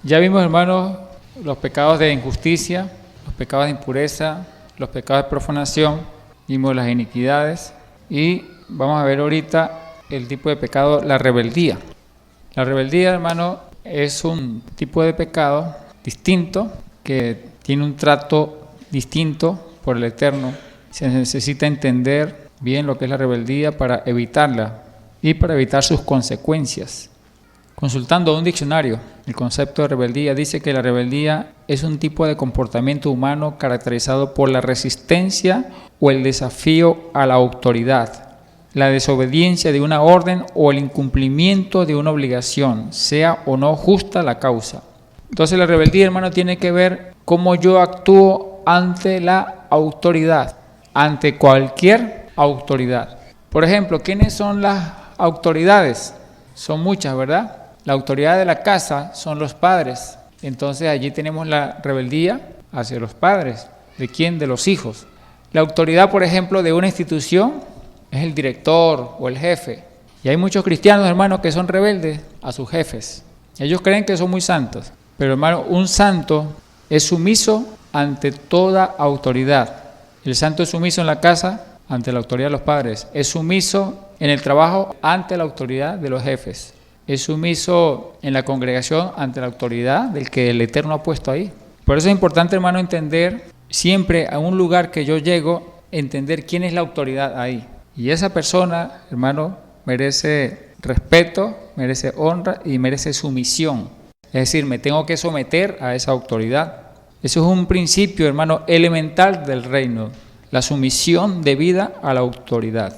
Ya vimos, hermanos, los pecados de injusticia, los pecados de impureza, los pecados de profanación, vimos las iniquidades y vamos a ver ahorita el tipo de pecado, la rebeldía. La rebeldía, hermano, es un tipo de pecado distinto que tiene un trato distinto por el Eterno. Se necesita entender bien lo que es la rebeldía para evitarla y para evitar sus consecuencias. Consultando un diccionario, el concepto de rebeldía dice que la rebeldía es un tipo de comportamiento humano caracterizado por la resistencia o el desafío a la autoridad, la desobediencia de una orden o el incumplimiento de una obligación, sea o no justa la causa. Entonces la rebeldía, hermano, tiene que ver cómo yo actúo ante la autoridad, ante cualquier autoridad. Por ejemplo, ¿quiénes son las autoridades? Son muchas, ¿verdad? La autoridad de la casa son los padres. Entonces allí tenemos la rebeldía hacia los padres. ¿De quién? De los hijos. La autoridad, por ejemplo, de una institución es el director o el jefe. Y hay muchos cristianos, hermanos, que son rebeldes a sus jefes. Ellos creen que son muy santos. Pero, hermano, un santo es sumiso ante toda autoridad. El santo es sumiso en la casa ante la autoridad de los padres. Es sumiso en el trabajo ante la autoridad de los jefes. Es sumiso en la congregación ante la autoridad del que el Eterno ha puesto ahí. Por eso es importante, hermano, entender siempre a un lugar que yo llego, entender quién es la autoridad ahí. Y esa persona, hermano, merece respeto, merece honra y merece sumisión. Es decir, me tengo que someter a esa autoridad. Eso es un principio, hermano, elemental del reino, la sumisión debida a la autoridad.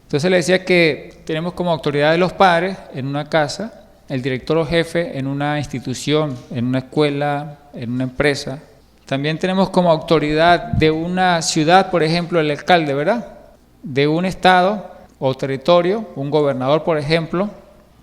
Entonces le decía que tenemos como autoridad de los padres en una casa, el director o jefe en una institución, en una escuela, en una empresa. También tenemos como autoridad de una ciudad, por ejemplo, el alcalde, ¿verdad? De un estado o territorio, un gobernador, por ejemplo.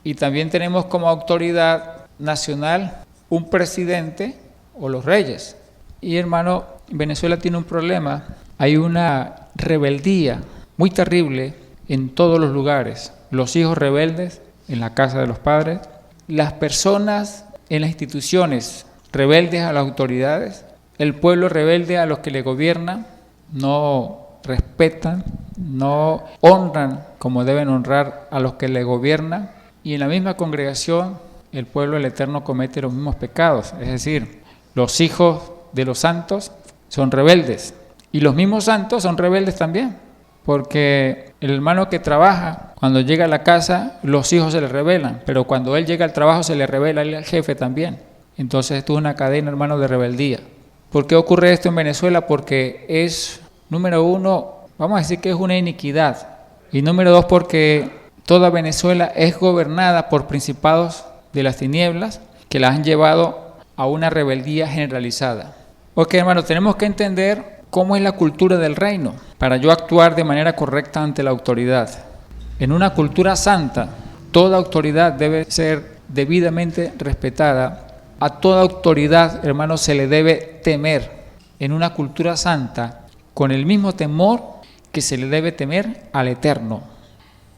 Y también tenemos como autoridad nacional un presidente o los reyes. Y, hermano, Venezuela tiene un problema. Hay una rebeldía muy terrible en todos los lugares, los hijos rebeldes en la casa de los padres, las personas en las instituciones rebeldes a las autoridades, el pueblo rebelde a los que le gobiernan, no respetan, no honran como deben honrar a los que le gobiernan, y en la misma congregación el pueblo del Eterno comete los mismos pecados, es decir, los hijos de los santos son rebeldes, y los mismos santos son rebeldes también. Porque el hermano que trabaja, cuando llega a la casa, los hijos se le rebelan, pero cuando él llega al trabajo se le rebela al jefe también. Entonces esto es una cadena, hermano, de rebeldía. ¿Por qué ocurre esto en Venezuela? Porque es, número uno, vamos a decir que es una iniquidad. Y número dos, porque toda Venezuela es gobernada por principados de las tinieblas que la han llevado a una rebeldía generalizada. Ok, hermano, tenemos que entender cómo es la cultura del reino para yo actuar de manera correcta ante la autoridad. En una cultura santa, toda autoridad debe ser debidamente respetada. A toda autoridad, hermanos, se le debe temer. En una cultura santa, con el mismo temor que se le debe temer al Eterno.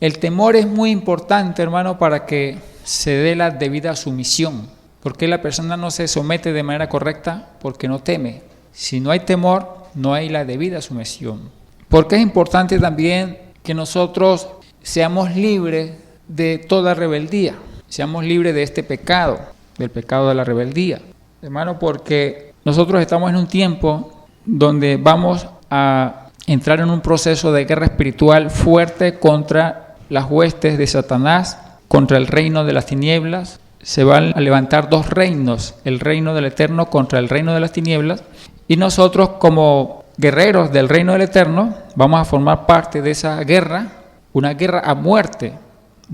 El temor es muy importante, hermano, para que se dé la debida sumisión. ¿Por qué la persona no se somete de manera correcta? Porque no teme. Si no hay temor, no hay la debida sumisión. Porque es importante también que nosotros seamos libres de toda rebeldía, seamos libres de este pecado, del pecado de la rebeldía. Hermano, porque nosotros estamos en un tiempo donde vamos a entrar en un proceso de guerra espiritual fuerte contra las huestes de Satanás, contra el reino de las tinieblas. Se van a levantar dos reinos, el reino del Eterno contra el reino de las tinieblas, y nosotros como guerreros del reino del Eterno vamos a formar parte de esa guerra, una guerra a muerte,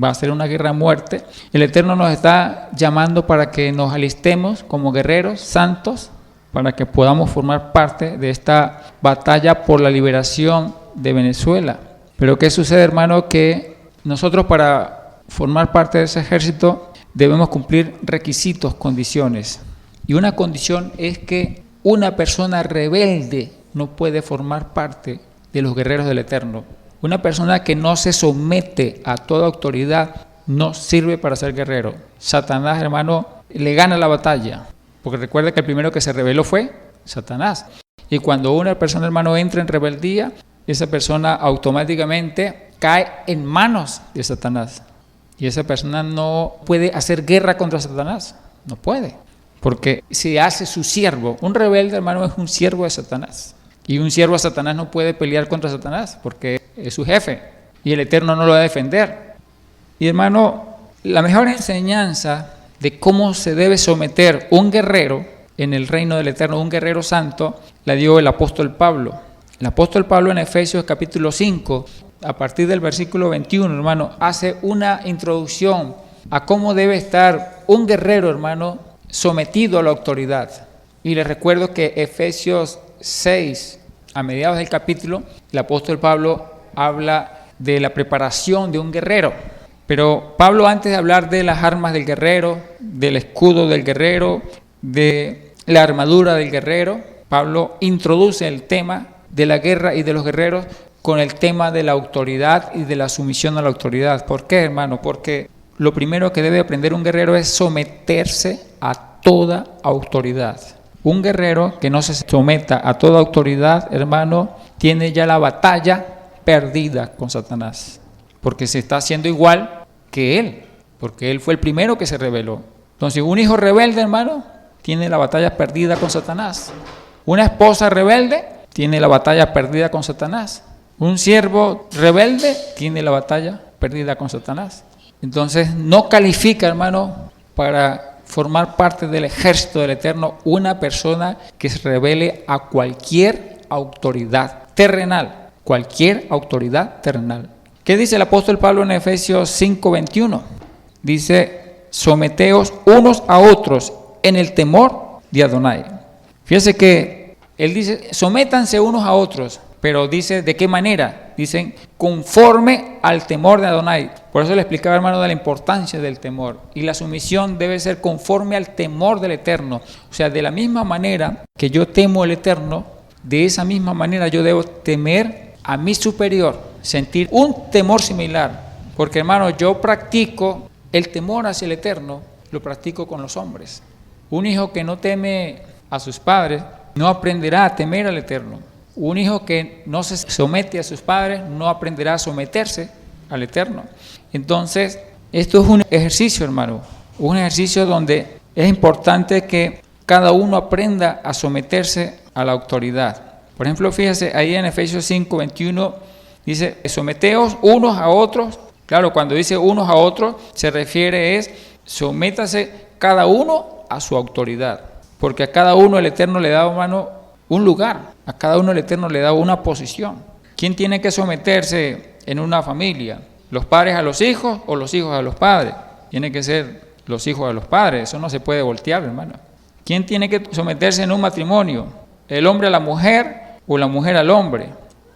va a ser una guerra a muerte. El Eterno nos está llamando para que nos alistemos como guerreros santos, para que podamos formar parte de esta batalla por la liberación de Venezuela. Pero ¿qué sucede, hermano? Que nosotros para formar parte de ese ejército debemos cumplir requisitos, condiciones. Y una condición es que una persona rebelde no puede formar parte de los guerreros del Eterno. Una persona que no se somete a toda autoridad no sirve para ser guerrero. Satanás, hermano, le gana la batalla. Porque recuerda que el primero que se rebeló fue Satanás. Y cuando una persona, hermano, entra en rebeldía, esa persona automáticamente cae en manos de Satanás. Y esa persona no puede hacer guerra contra Satanás. No puede. Porque se hace su siervo. Un rebelde, hermano, es un siervo de Satanás. Y un siervo de Satanás no puede pelear contra Satanás porque es su jefe. Y el Eterno no lo va a defender. Y hermano, la mejor enseñanza de cómo se debe someter un guerrero en el reino del Eterno, un guerrero santo, la dio el apóstol Pablo. El apóstol Pablo en Efesios capítulo 5, a partir del versículo 21, hermano, hace una introducción a cómo debe estar un guerrero, hermano, sometido a la autoridad. Y les recuerdo que Efesios 6, a mediados del capítulo, el apóstol Pablo habla de la preparación de un guerrero. Pero Pablo, antes de hablar de las armas del guerrero, del escudo del guerrero, de la armadura del guerrero, Pablo introduce el tema de la guerra y de los guerreros con el tema de la autoridad y de la sumisión a la autoridad. ¿Por qué, hermano? Porque lo primero que debe aprender un guerrero es someterse a toda autoridad. Un guerrero que no se someta a toda autoridad, hermano, tiene ya la batalla perdida con Satanás. Porque se está haciendo igual que él. Porque él fue el primero que se rebeló. Entonces, un hijo rebelde, hermano, tiene la batalla perdida con Satanás. Una esposa rebelde tiene la batalla perdida con Satanás. Un siervo rebelde tiene la batalla perdida con Satanás. Entonces, no califica, hermano, para formar parte del ejército del Eterno una persona que se rebele a cualquier autoridad terrenal. Cualquier autoridad terrenal. ¿Qué dice el apóstol Pablo en Efesios 5:21? Dice, someteos unos a otros en el temor de Adonai. Fíjese que él dice, sométanse unos a otros, pero dice, ¿de qué manera? Dicen, conforme al temor de Adonai. Por eso le explicaba, hermano, de la importancia del temor. Y la sumisión debe ser conforme al temor del Eterno. O sea, de la misma manera que yo temo al Eterno, de esa misma manera yo debo temer a mi superior, sentir un temor similar. Porque, hermano, yo practico el temor hacia el Eterno, lo practico con los hombres. Un hijo que no teme a sus padres no aprenderá a temer al Eterno. Un hijo que no se somete a sus padres no aprenderá a someterse al Eterno. Entonces, esto es un ejercicio, hermano, un ejercicio donde es importante que cada uno aprenda a someterse a la autoridad. Por ejemplo, fíjese, ahí en Efesios 5:21 dice, someteos unos a otros. Claro, cuando dice unos a otros, se refiere sométase cada uno a su autoridad. Porque a cada uno el Eterno le da, hermano, un lugar. A cada uno el Eterno le da una posición. ¿Quién tiene que someterse en una familia? ¿Los padres a los hijos o los hijos a los padres? Tiene que ser los hijos a los padres. Eso no se puede voltear, hermano. ¿Quién tiene que someterse en un matrimonio? ¿El hombre a la mujer o la mujer al hombre?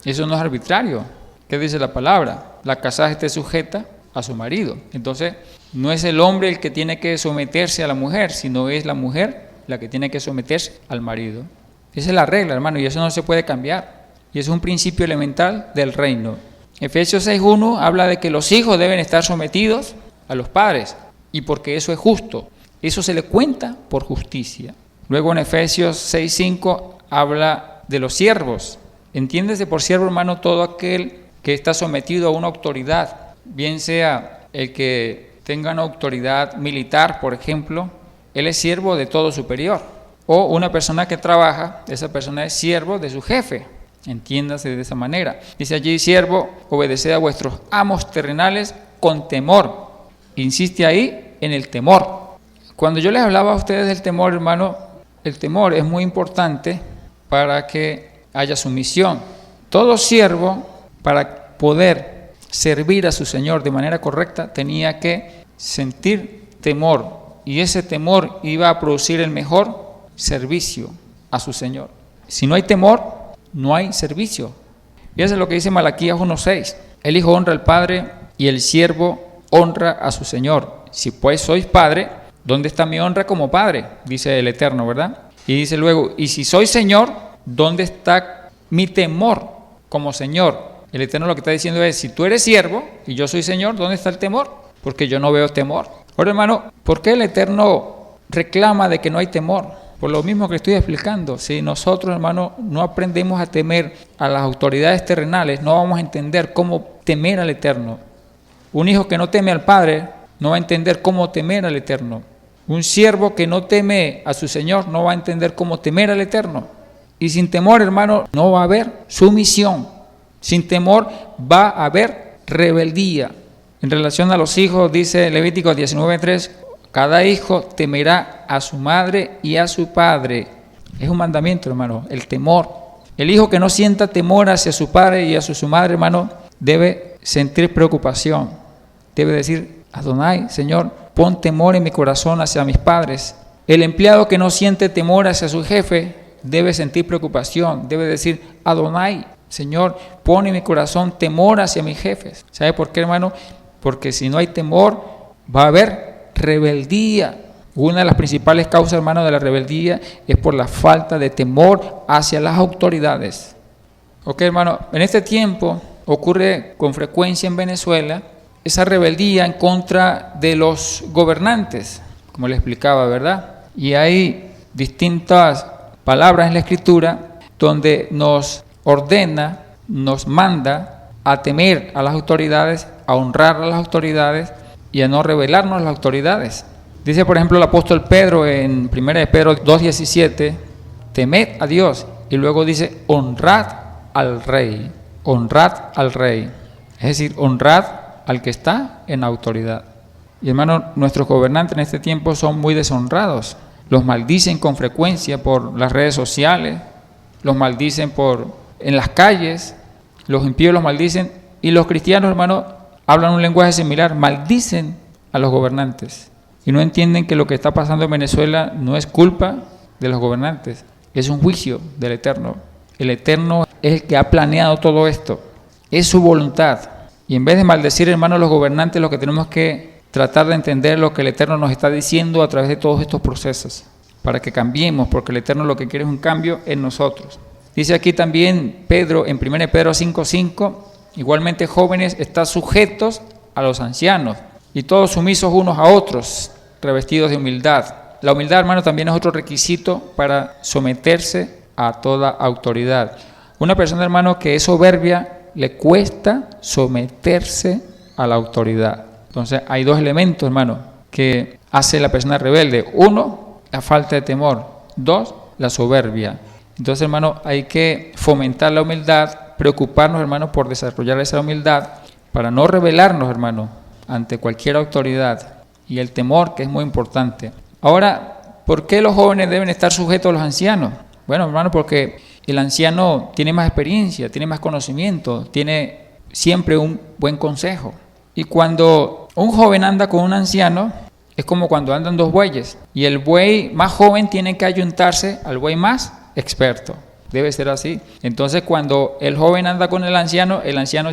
Eso no es arbitrario. ¿Qué dice la palabra? La casada esté sujeta a su marido. Entonces, no es el hombre el que tiene que someterse a la mujer, sino es la mujer la que tiene que someterse al marido. Esa es la regla, hermano, y eso no se puede cambiar. Y eso es un principio elemental del reino. Efesios 6:1 habla de que los hijos deben estar sometidos a los padres, y porque eso es justo. Eso se le cuenta por justicia. Luego en Efesios 6:5 habla de los siervos. Entiéndese por siervo, hermano, todo aquel que está sometido a una autoridad, bien sea el que tenga una autoridad militar, por ejemplo, él es siervo de todo superior. O una persona que trabaja, esa persona es siervo de su jefe. Entiéndase de esa manera. Dice allí, siervo, obedeced a vuestros amos terrenales con temor. Insiste ahí en el temor. Cuando yo les hablaba a ustedes del temor, hermano, el temor es muy importante para que haya sumisión. Todo siervo, para poder servir a su Señor de manera correcta, tenía que sentir temor. Y ese temor iba a producir el mejor servicio a su Señor. Si no hay temor, no hay servicio. Fíjense lo que dice Malaquías 1:6. El hijo honra al padre y el siervo honra a su Señor. Si pues sois padre, ¿dónde está mi honra como padre? Dice el Eterno, ¿verdad? Y dice luego, y si soy Señor, ¿dónde está mi temor como Señor? El Eterno lo que está diciendo es, si tú eres siervo y yo soy Señor, ¿dónde está el temor? Porque yo no veo temor. Ahora, hermano, ¿por qué el Eterno reclama de que no hay temor. Por lo mismo que estoy explicando, si nosotros, hermanos, no aprendemos a temer a las autoridades terrenales, no vamos a entender cómo temer al Eterno. Un hijo que no teme al Padre no va a entender cómo temer al Eterno. Un siervo que no teme a su Señor no va a entender cómo temer al Eterno. Y sin temor, hermano, no va a haber sumisión. Sin temor va a haber rebeldía. En relación a los hijos, dice Levítico 19:3, cada hijo temerá a su madre y a su padre. Es un mandamiento, hermano, el temor. El hijo que no sienta temor hacia su padre y hacia su madre, hermano, debe sentir preocupación. Debe decir, Adonai, Señor, pon temor en mi corazón hacia mis padres. El empleado que no siente temor hacia su jefe debe sentir preocupación. Debe decir, Adonai, Señor, pon en mi corazón temor hacia mis jefes. ¿Sabe por qué, hermano? Porque si no hay temor, va a haber rebeldía. Una de las principales causas, hermano, de la rebeldía es por la falta de temor hacia las autoridades. Ok, hermano, en este tiempo ocurre con frecuencia en Venezuela esa rebeldía en contra de los gobernantes, como le explicaba, ¿verdad? Y hay distintas palabras en la Escritura donde nos ordena, nos manda a temer a las autoridades, a honrar a las autoridades y a no rebelarnos a las autoridades. Dice, por ejemplo, el apóstol Pedro en 1 de Pedro 2:17, temed a Dios, y luego dice, honrad al rey, honrad al rey. Es decir, honrad al que está en autoridad. Y hermano, nuestros gobernantes en este tiempo son muy deshonrados. Los maldicen con frecuencia por las redes sociales, los maldicen en las calles, los impíos los maldicen, y los cristianos, hermano, hablan un lenguaje similar, maldicen a los gobernantes. Y no entienden que lo que está pasando en Venezuela no es culpa de los gobernantes, es un juicio del Eterno. El Eterno es el que ha planeado todo esto, es su voluntad. Y en vez de maldecir, hermanos, los gobernantes, lo que tenemos que tratar de entender lo que el Eterno nos está diciendo a través de todos estos procesos, para que cambiemos, porque el Eterno lo que quiere es un cambio en nosotros. Dice aquí también Pedro, en 1 Pedro 5:5, igualmente jóvenes, están sujetos a los ancianos, y todos sumisos unos a otros, revestidos de humildad. La humildad, hermano, también es otro requisito para someterse a toda autoridad. Una persona, hermano, que es soberbia, le cuesta someterse a la autoridad. Entonces hay dos elementos, hermano, que hace la persona rebelde. Uno, la falta de temor. Dos, la soberbia. Entonces, hermano, hay que fomentar la humildad, preocuparnos, hermano, por desarrollar esa humildad para no rebelarnos, hermano, ante cualquier autoridad. Y el temor, que es muy importante. Ahora, ¿por qué los jóvenes deben estar sujetos a los ancianos? Bueno, hermano, porque el anciano tiene más experiencia, tiene más conocimiento, tiene siempre un buen consejo. Y cuando un joven anda con un anciano, es como cuando andan dos bueyes. Y el buey más joven tiene que ayuntarse al buey más experto. Debe ser así. Entonces, cuando el joven anda con el anciano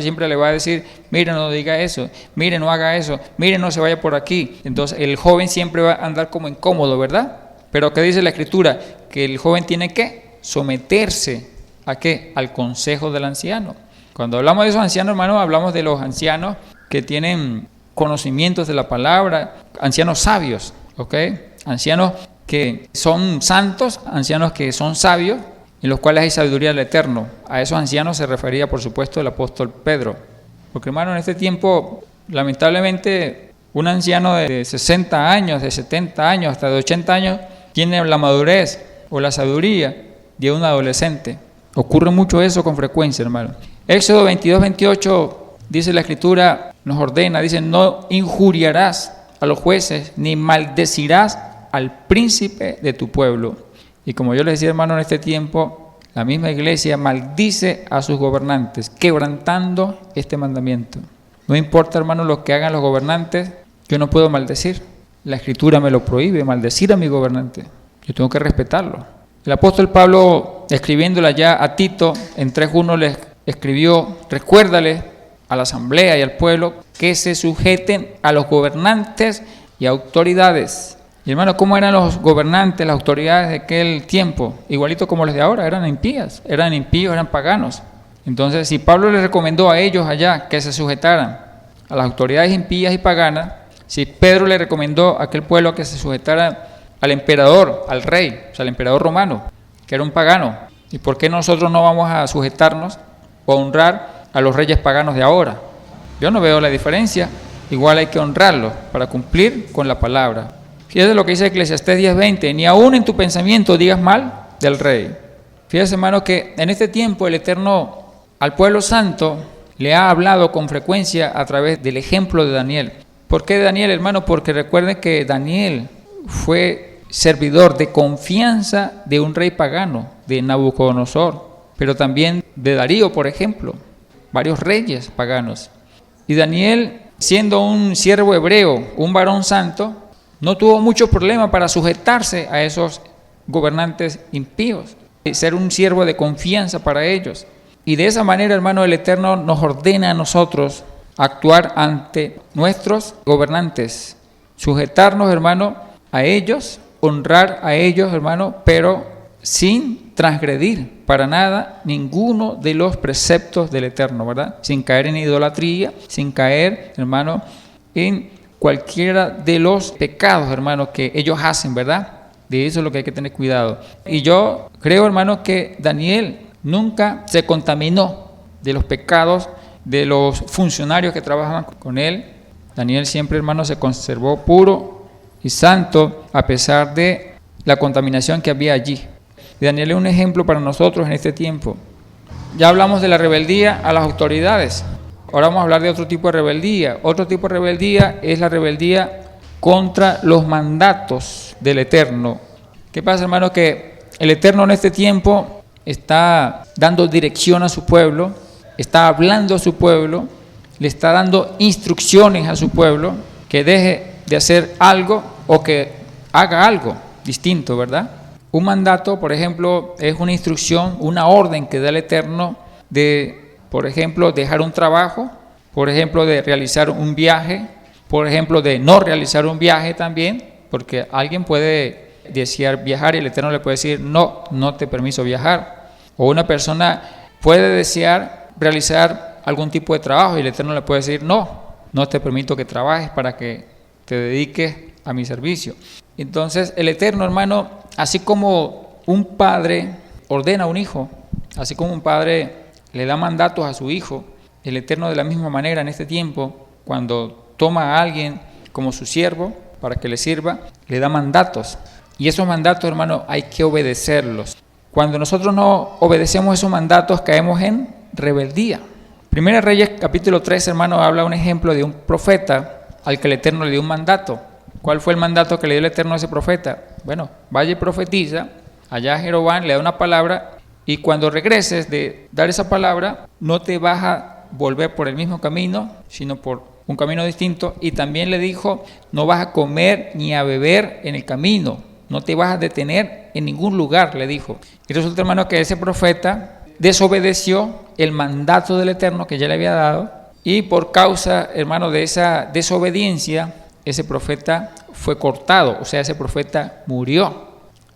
siempre le va a decir, mire, no diga eso, mire, no haga eso, mire, no se vaya por aquí. Entonces, el joven siempre va a andar como incómodo, ¿verdad? Pero ¿qué dice la Escritura? Que el joven tiene que someterse ¿a qué? Al consejo del anciano. Cuando hablamos de esos ancianos, hermanos, hablamos de los ancianos que tienen conocimientos de la palabra, ancianos sabios, ¿ok? Ancianos que son santos, ancianos que son sabios, en los cuales hay sabiduría del Eterno. A esos ancianos se refería, por supuesto, el apóstol Pedro. Porque, hermano, en este tiempo, lamentablemente, un anciano de 60 años, de 70 años, hasta de 80 años, tiene la madurez o la sabiduría de un adolescente. Ocurre mucho eso con frecuencia, hermano. Éxodo 22:28 dice la Escritura, nos ordena, dice, no injuriarás a los jueces, ni maldecirás al príncipe de tu pueblo. Y como yo les decía, hermano, en este tiempo, la misma iglesia maldice a sus gobernantes, quebrantando este mandamiento. No importa, hermano, lo que hagan los gobernantes, yo no puedo maldecir. La Escritura me lo prohíbe, maldecir a mi gobernante. Yo tengo que respetarlo. El apóstol Pablo, escribiéndole allá a Tito, en 3:1 les escribió, recuérdale a la asamblea y al pueblo que se sujeten a los gobernantes y autoridades. Y hermano, ¿cómo eran los gobernantes, las autoridades de aquel tiempo? Igualito como los de ahora, eran impíos, eran paganos. Entonces, si Pablo les recomendó a ellos allá que se sujetaran a las autoridades impías y paganas, si Pedro le recomendó a aquel pueblo que se sujetara al emperador, al rey, o sea, al emperador romano, que era un pagano. ¿Y por qué nosotros no vamos a sujetarnos o a honrar a los reyes paganos de ahora? Yo no veo la diferencia. Igual hay que honrarlos para cumplir con la palabra. Fíjate lo que dice Eclesiastés 10:20, ni aún en tu pensamiento digas mal del rey. Fíjate, hermano, que en este tiempo el Eterno al pueblo santo le ha hablado con frecuencia a través del ejemplo de Daniel. ¿Por qué Daniel, hermano? Porque recuerden que Daniel fue servidor de confianza de un rey pagano, de Nabucodonosor, pero también de Darío, por ejemplo, varios reyes paganos. Y Daniel, siendo un siervo hebreo, un varón santo, no tuvo mucho problema para sujetarse a esos gobernantes impíos, ser un siervo de confianza para ellos. Y de esa manera, hermano, el Eterno nos ordena a nosotros actuar ante nuestros gobernantes, sujetarnos, hermano, a ellos, honrar a ellos, hermano, pero sin transgredir para nada ninguno de los preceptos del Eterno, ¿verdad? Sin caer en idolatría, sin caer, hermano, en cualquiera de los pecados, hermano, que ellos hacen, ¿verdad? De eso es lo que hay que tener cuidado. Y yo creo, hermano, que Daniel nunca se contaminó de los pecados de los funcionarios que trabajaban con él. Daniel siempre, hermano, se conservó puro y santo a pesar de la contaminación que había allí. Daniel es un ejemplo para nosotros en este tiempo. Ya hablamos de la rebeldía a las autoridades. Ahora vamos a hablar de otro tipo de rebeldía. Otro tipo de rebeldía es la rebeldía contra los mandatos del Eterno. ¿Qué pasa, hermano? Que el Eterno en este tiempo está dando dirección a su pueblo, está hablando a su pueblo, le está dando instrucciones a su pueblo que deje de hacer algo o que haga algo distinto, ¿verdad? Un mandato, por ejemplo, es una instrucción, una orden que da el Eterno de, por ejemplo, dejar un trabajo, por ejemplo, de realizar un viaje, por ejemplo, de no realizar un viaje también, porque alguien puede desear viajar y el Eterno le puede decir, no, no te permiso viajar. O una persona puede desear realizar algún tipo de trabajo y el Eterno le puede decir, no, no te permito que trabajes para que te dediques a mi servicio. Entonces, el Eterno, hermano, así como un padre ordena a un hijo, así como un padre le da mandatos a su hijo, el Eterno de la misma manera en este tiempo, cuando toma a alguien como su siervo para que le sirva, le da mandatos. Y esos mandatos, hermano, hay que obedecerlos. Cuando nosotros no obedecemos esos mandatos, caemos en rebeldía. Primera Reyes, capítulo 3, hermano, habla un ejemplo de un profeta al que el Eterno le dio un mandato. ¿Cuál fue el mandato que le dio el Eterno a ese profeta? Bueno, vaya y profetiza, allá Jeroboam le da una palabra y cuando regreses de dar esa palabra, no te vas a volver por el mismo camino, sino por un camino distinto. Y también le dijo, no vas a comer ni a beber en el camino, no te vas a detener en ningún lugar, le dijo. Y resulta, hermano, que ese profeta desobedeció el mandato del Eterno que ya le había dado y por causa, hermano, de esa desobediencia, ese profeta fue cortado, o sea, ese profeta murió.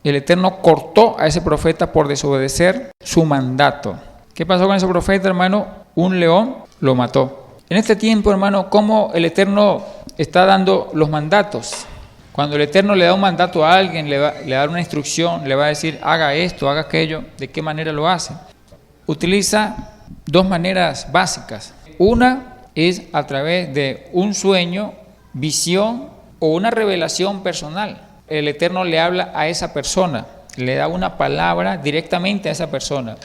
El Eterno cortó a ese profeta por desobedecer su mandato. ¿Qué pasó con ese profeta, hermano? Un león lo mató. En este tiempo, hermano, ¿cómo el Eterno está dando los mandatos? Cuando el Eterno le da un mandato a alguien, le va a dar una instrucción, le va a decir, haga esto, haga aquello, ¿de qué manera lo hace? Utiliza dos maneras básicas. Una es a través de un sueño, visión o una revelación personal. El Eterno le habla a esa persona, le da una palabra directamente a esa persona.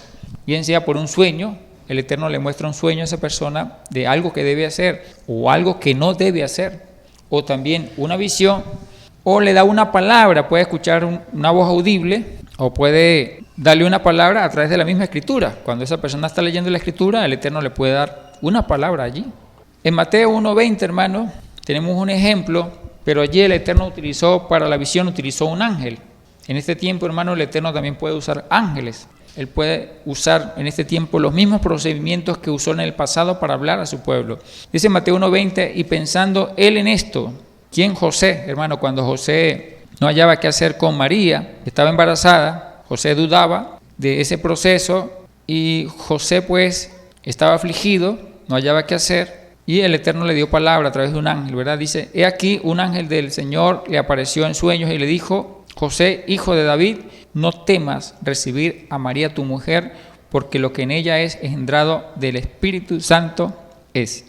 Bien sea por un sueño, el Eterno le muestra un sueño a esa persona de algo que debe hacer o algo que no debe hacer. O también una visión, o le da una palabra, puede escuchar una voz audible o puede darle una palabra a través de la misma escritura. Cuando esa persona está leyendo la escritura, el Eterno le puede dar una palabra allí. En Mateo 1:20, hermano, tenemos un ejemplo, pero allí el Eterno utilizó, para la visión, utilizó un ángel. En este tiempo, hermano, el Eterno también puede usar ángeles. Él puede usar en este tiempo los mismos procedimientos que usó en el pasado para hablar a su pueblo. Dice Mateo 1:20, y pensando él en esto, ¿quién? José, hermano, cuando José no hallaba qué hacer con María, estaba embarazada, José dudaba de ese proceso y José pues estaba afligido, no hallaba qué hacer. Y el Eterno le dio palabra a través de un ángel, ¿verdad? Dice, he aquí un ángel del Señor le apareció en sueños y le dijo, José, hijo de David, no temas recibir a María tu mujer, porque lo que en ella es engendrado del Espíritu Santo es.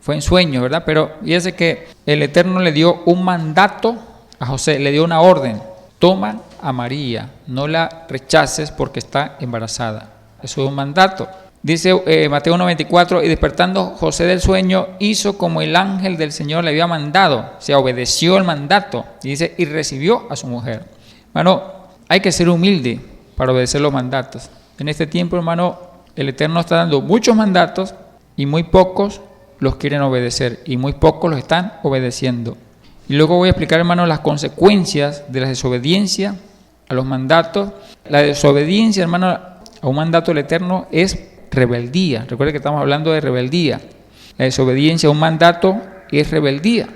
Fue en sueño, ¿verdad? Pero fíjese que el Eterno le dio un mandato a José, le dio una orden. Toma a María, no la rechaces porque está embarazada. Eso es un mandato. Dice Mateo 1:24, y despertando José del sueño, hizo como el ángel del Señor le había mandado. Se obedeció el mandato. Y dice, y recibió a su mujer. Hermano, hay que ser humilde para obedecer los mandatos. En este tiempo, hermano, el Eterno está dando muchos mandatos y muy pocos los quieren obedecer y muy pocos los están obedeciendo. Y luego voy a explicar, hermano, las consecuencias de la desobediencia a los mandatos. La desobediencia, hermano, a un mandato del Eterno es rebeldía. Recuerde que estamos hablando de rebeldía. La desobediencia a un mandato es rebeldía.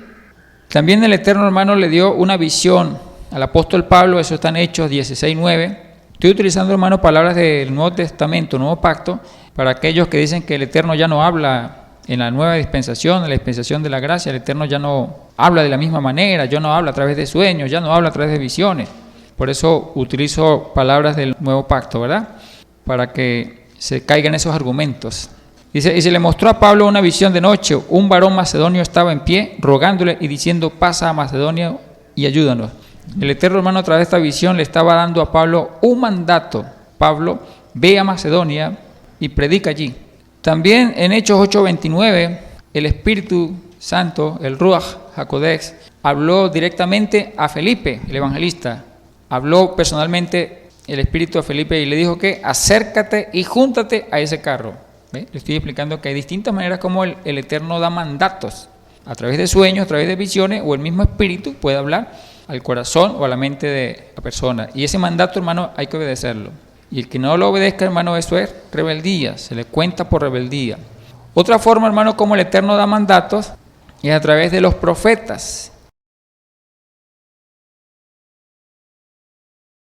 También el Eterno, hermano, le dio una visión al apóstol Pablo, eso está en Hechos 16:9. Estoy utilizando, hermano, palabras del Nuevo Testamento, Nuevo Pacto, para aquellos que dicen que el Eterno ya no habla en la nueva dispensación, en la dispensación de la gracia. El Eterno ya no habla de la misma manera, ya no habla a través de sueños, ya no habla a través de visiones. Por eso utilizo palabras del Nuevo Pacto, ¿verdad? Para que se caigan esos argumentos. Dice, y se le mostró a Pablo una visión de noche. Un varón macedonio estaba en pie, rogándole y diciendo, pasa a Macedonia y ayúdanos. El Eterno, hermano, a través de esta visión le estaba dando a Pablo un mandato. Pablo, ve a Macedonia y predica allí. También en Hechos 8:29, el Espíritu Santo, el Ruach HaKodesh, habló directamente a Felipe, el evangelista. Habló personalmente el Espíritu a Felipe y le dijo que acércate y júntate a ese carro. ¿Ve? Le estoy explicando que hay distintas maneras como el Eterno da mandatos. A través de sueños, a través de visiones, o el mismo Espíritu puede hablar al corazón o a la mente de la persona. Y ese mandato, hermano, hay que obedecerlo. Y el que no lo obedezca, hermano, eso es rebeldía, se le cuenta por rebeldía. Otra forma, hermano, como el Eterno da mandatos es a través de los profetas.